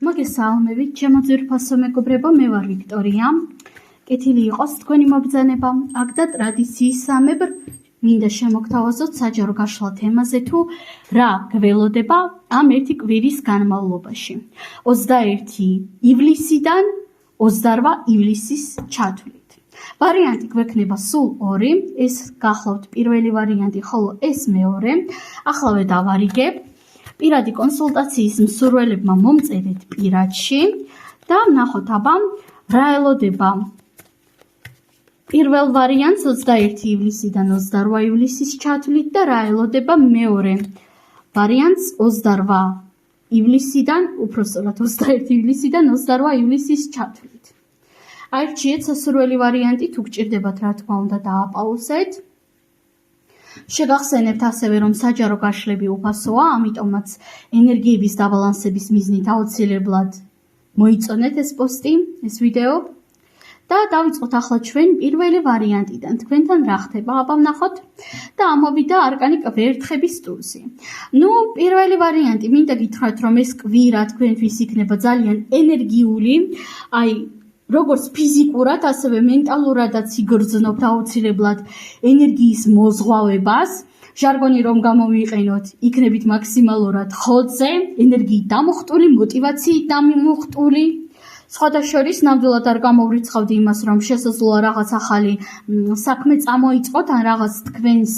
მოგესალმებით, ჩემო ძვირფასო მეგობრებო, მე ვარ ვიქტორია. კეთილი იყოს თქვენი მობრძანება. აქ და ტრადიციისამებრ მინდა შემოგთავაზოთ საჯარო გაშლა თემაზე თუ რა გველოდება ამ ერთი კვირის განმავლობაში. 21 ივლისიდან 28 ივლისის ჩათვლით. ვარიანტი გვექნება სულ ორი, ეს გახლავთ პირველი ვარიანტი, ხოლო ეს მეორე. ახლა დავარიგებ. პირადი კონსულტაციის მსურველებმა მომწერეთ პირადში და ვნახოთ აბა რა ელოდება პირველ ვარიანტს 21 ივლისიდან 28 ივლისის ჩათვლით და რა ელოდება მეორე ვარიანტს 28 ივლისიდან, უпроსტად 21 ივლისიდან 28 ივლისის ჩათვლით. აირჩიეთ სასურველი ვარიანტი, თუ გჭირდებათ რა თქმა უნდა დააპაუზეთ. შეგახსენებთ ასევე, რომ საჯარო გაშლები უფასოა, ამიტომაც ენერგიების დაბალანსების მიზნით აუცილებლად მოიწონეთ ეს პოსტი, ეს ვიდეო და დავიწყოთ ახლა ჩვენ პირველი ვარიანტიდან. თქვენთან რა ხდება? აბა ვნახოთ და ამოვიდა არკანი კვერთხების ტურზე. პირველი ვარიანტი, მინდა გითხრათ, რომ ეს კვირა თქვენთვის იქნება ძალიან ენერგიული, როგორც ფიზიკურად, ასევე მენტალურადაც იგრძნობთ აუცილებლად ენერგიის მოზღვავებას. ჟარგონი რომ გამოვიყენოთ, იქნებით მაქსიმალურად ხოძე, ენერგიით დამუხტული, მოტივაციით დამუხტული. სხვათა შორის ნამდვილად არ გამოვრიცხავდი იმას, რომ შესაძლოა რაღაც ახალი საქმე წამოიწყოთ, ან რაღაც თქვენს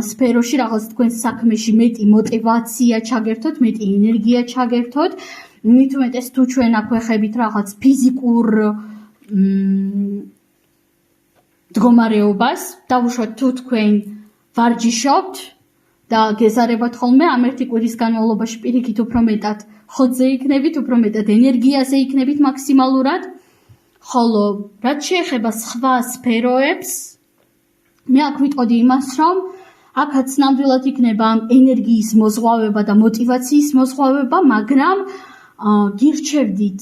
სფეროში, რაღაც თქვენს საქმეში მეტი მოტივაცია ჩაგერთოთ, მეტი ენერგია ჩაგერთოთ. მით უმეტეს თუ ჩვენ აქ ვეხებით რაღაც ფიზიკურ მდგომარეობას, დავუშვათ თუ თქვენ ვარჯიშობთ და გეზარებათ ხოლმე ამ ერთი კვირის განმავლობაში პირიქით უფრო მეტად ხოძზე იქნებით, უფრო მეტად ენერგიაზე იქნებით მაქსიმალურად, ხოლო რაც შეეხება სხვა სფეროებს, მე აქ ვიტყოდი იმას, რომ აქაც ნამდვილად იქნება ენერგიის მოზღვავება და მოტივაციის მოზღვავება, მაგრამ გირჩევდით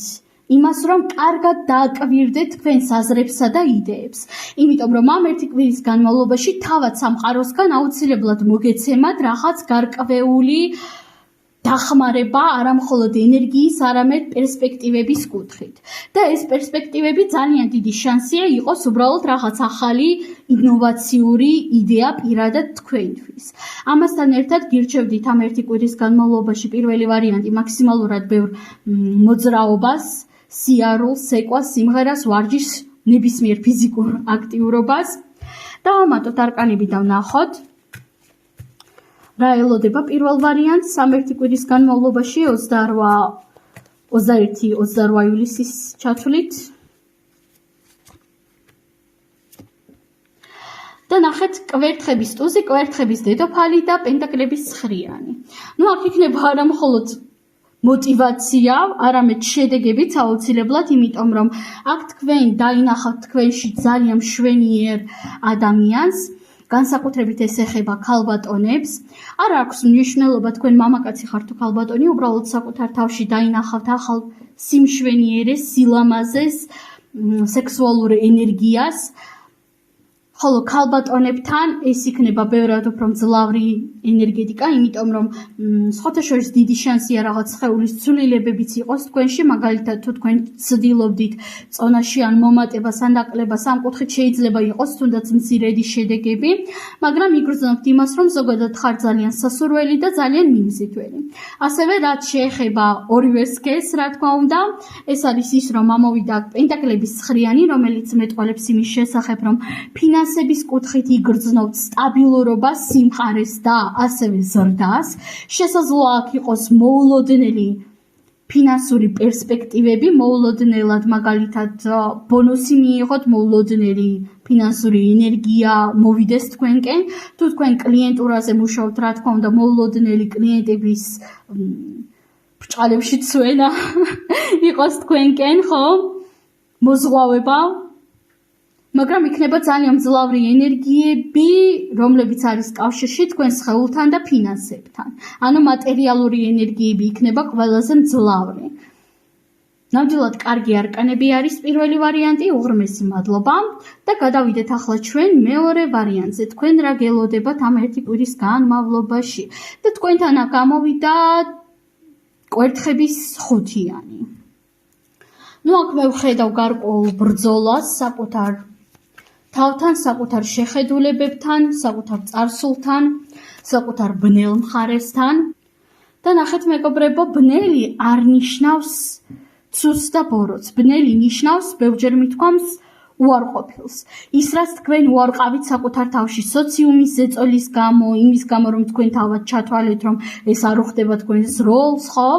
იმას, რომ კარგად დააკვირდეთ თქვენს აზრებსა და იდეებს. იმიტომ რომ ამ ერთი კვირის განმავლობაში თავად სამყაროსგან აუცილებლად მოგეცემათ რაღაც გარკვეული დახმარება, არა მხოლოდ ენერგიის, არამედ პერსპექტივების კუთხით. და ეს პერსპექტივები ძალიან დიდი შანსია იყოს უბრალოდ რაღაც ახალი ინოვაციური იდეა პირადად თქვენთვის. ამასთან ერთად გირჩევდით ამ ერთი კვირის განმავლობაში პირველი ვარიანტი მაქსიმალურად ბევრ მოძრაობას, სიარულს, სეკვას, სიმღერას, ვარჯიშს, ნებისმიერ ფიზიკურ აქტიურობას. დავამატოთ არკანები და ვნახოთ რა ელოდება პირველ ვარიანტს ამ ერთი კვირის განმავლობაში 21-28 ივლისის ჩათვლით. და ნახეთ კვერთხების ტუზი, კვერთხების დედოფალი და პენტაკლების ცხრიანი. აქ იქნება არა მხოლოდ მოტივაცია, არამედ შედეგებიც აუცილებლად, იმიტომ რომ აქ თქვენ დაინახავთ თქვენში ძალიან მშვენიერ ადამიანს, განსაკუთრებით ეს ეხება ქალბატონებს. არ აქვს მნიშვნელობა თქვენ მამაკაცი ხართ თუ ქალბატონი, უბრალოდ საკუთარ თავში დაინახავთ ახალ სიმშვენიერეს, სილამაზეს, სექსუალურ ენერგიას. ხოლო ქალბატონებთან ეს იქნება ბევრად უფრო მძლავრი ენერგეტიკა, იმიტომ რომ სხვათა შორის დიდი შანსია რაღაც სხეულის ცვლილებებიც იყოს თქვენში, მაგალითად თუ თქვენ ცდილობდით წონაში ან მომატებას ან დაკლებას, ამ კუთხით შეიძლება იყოს თუნდაც მცირედი შედეგები, მაგრამ იგრძნობთ იმას, რომ ზოგადად ხარ ძალიან სასურველი და ძალიან მიმზიდველი. ასევე რაც შეეხება ორივე სქესს, რა თქმა უნდა, ეს არის ის, რომ ამოვიდა პენტაკლების ცხრიანი, რომელიც მეტყველებს იმის შესახებ, რომ ფინანსების კუთხით იგრძნობთ სტაბილურობას, სიმყარეს და ასევე ზრდას. შესაძლოა აქ იყოს მოულოდნელი ფინანსური პერსპექტივები, მოულოდნელად მაგალითად ბონუსი მიიღოთ, მოულოდნელი ფინანსური ენერგია მოვიდეს თქვენკენ. თუ თქვენ კლიენტურაზე მუშაობთ, რა თქმა უნდა, მოულოდნელი კლიენტების ბრჭყალებში ცვენა იყოს თქვენკენ, ხო? მოზღვავება. მაგრამ იქნება ძალიან მძლავრი ენერგიები, რომლებიც არის კავშირში თქვენ სხეულთან და ფინანსებთან. ანუ მატერიალური ენერგიები იქნება ყველაზე მძლავრი. ნამდვილად კარგი არკანები არის პირველი ვარიანტი, უღრმესი მადლობა და გადავიდეთ ახლა ჩვენ მეორე ვარიანტზე. თქვენ რა გელოდებათ ამ ერთი კვირის განმავლობაში და თქვენთან გამოვიდა კვერთხების ხუთიანი. აქ მე ვხედავ გარკვეულ ბრძოლას საკუთარ თავთან, საკუთარ შეხედულებებთან, საკუთარ წარსულთან, საკუთარ ბნელ მხარესთან და ნახეთ მეგობრებო, ბნელი არ ნიშნავს ცუდს და ბოროტს. ბნელი ნიშნავს, ბევრჯერ მithქვამს, უარყოფილს. ის რაც თქვენ უარყავით საკუთარ თავში სოციუმის ზეწოლის გამო, იმის გამო რომ თქვენ თავად ჩათვალეთ რომ ეს არ უხდება თქვენს როლს, ხო?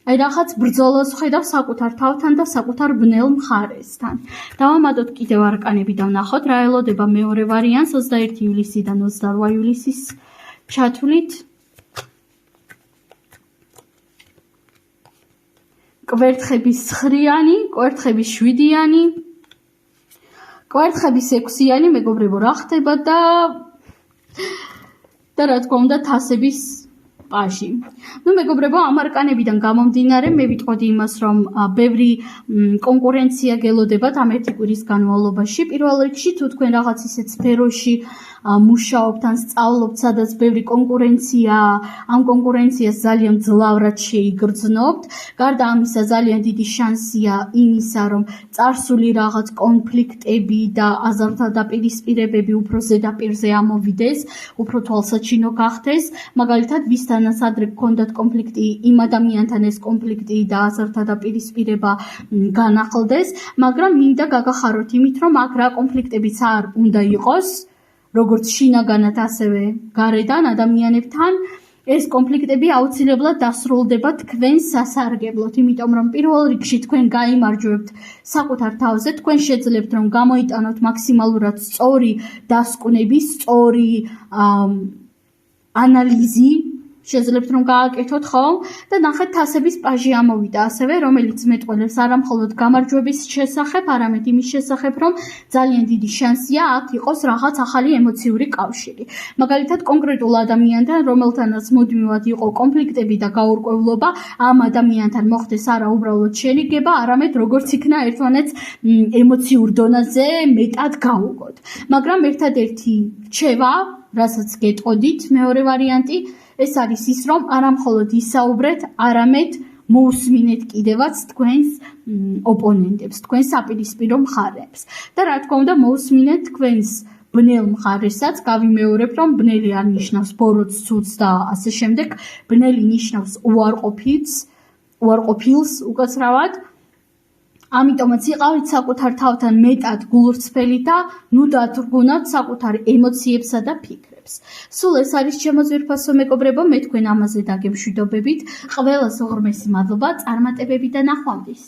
აი რაღაც ბრძოლას ვხედავ საკუთარ თავთან და საკუთარ ბნელ მხარესთან. დავამატოთ კიდევ არკანები და ვნახოთ რა ელოდება მეორე ვარიანტს 21 ივლისიდან 28 ივლისის ჩათვლით. კვერთხების 9-იანი, კვერთხების 7-იანი, კვერთხების 6-იანი, მეგობრებო, რა ხდება და რა თქმა უნდა თასების პაჟი. მეგობრებო, ამ არკანებიდან გამომდინარე, მე ვიტყოდი იმას, რომ ბევრი კონკურენცია გელოდებათ ამ ერთი კვირის განმავლობაში. პირველ რიგში, თუ თქვენ რაღაც ისეთ სფეროში მუშაობთ ან სწავლობთ, სადაც ბევრი კონკურენციაა, ამ კონკურენციას ძალიან ძლავრად შეიგრძნობთ. გარდა ამისა, ძალიან დიდი შანსია იმისა, რომ წარსული რაღაც კონფლიქტები და აზართა დაპირისპირებები უფრო ზედაპირზე ამოვიდეს, უფრო თვალსაჩინო გახდეს. მაგალითად, ვისთანაც ადრე გქონდათ კონფლიქტი, იმ ადამიანთან ეს კონფლიქტი და აზართა დაპირისპირება განახლდეს, მაგრამ მინდა გაგახაროთ იმით, რომ აქ რა კონფლიქტებიც არ უნდა იყოს, როგორც შინაგანად, ასევე გარედან ადამიანებთან, ეს კონფლიქტები აუცილებლად დასრულდება თქვენ სასარგებლოდ, იმიტომ რომ პირველ რიგში თქვენ გაიმარჯვებთ საკუთარ თავზე, თქვენ შეძლებთ რომ გამოიტანოთ მაქსიმალურად სწორი დასკვნები, სწორი ანალიზი, შეძლებთ რომ გააკეთოთ, ხო? და ნახეთ თასების პაჟი ამოვიდა ასევე, რომელიც მეტყველებს არა მხოლოდ გამარჯვების შესახებ, არამედ იმის შესახებ, რომ ძალიან დიდი შანსია აქ იყოს რაღაც ახალი ემოციური კავშირი. მაგალითად, კონკრეტულ ადამიანთან, რომელთანაც მუდმივად იყო კონფლიქტები და გაურკვევლობა, ამ ადამიანთან მოხდეს არა უბრალოდ შენიგება, არამედ როგორც იქნა ერთმანეთს ემოციურ დონეზე მეტად გაუგოთ. მაგრამ ერთადერთი რჩევა, რასაც გეტყოდით, მეორე ვარიანტი, ეს არის ის, რომ არა მხოლოდ ისაუბრეთ, არამედ მოусმინეთ კიდევაც თქვენს ოპონენტებს, თქვენს საპირისპირო მხარეს. და რა თქმა უნდა, მოусმინეთ თქვენს ბნელ მხარესაც, გავიმეორებ, რომ ბნელი არ ნიშნავს ბოროტს, ცუდს და ასე შემდეგ, ბნელი ნიშნავს უარყოფილს უკაცრავად. ამიტომაც იყავით საკუთარ თავთან მეტად გულურცფელი და ნუ დათრგუნავთ საკუთარ ემოციებსა და ფიქრებს. სულ ეს არის ჩემო ძვირფასო მეგობრებო, მე თქვენ ამაზე დაგემშვიდობებით. ყველას უღრმესი მადლობა წარმატებები და ნახვამდის.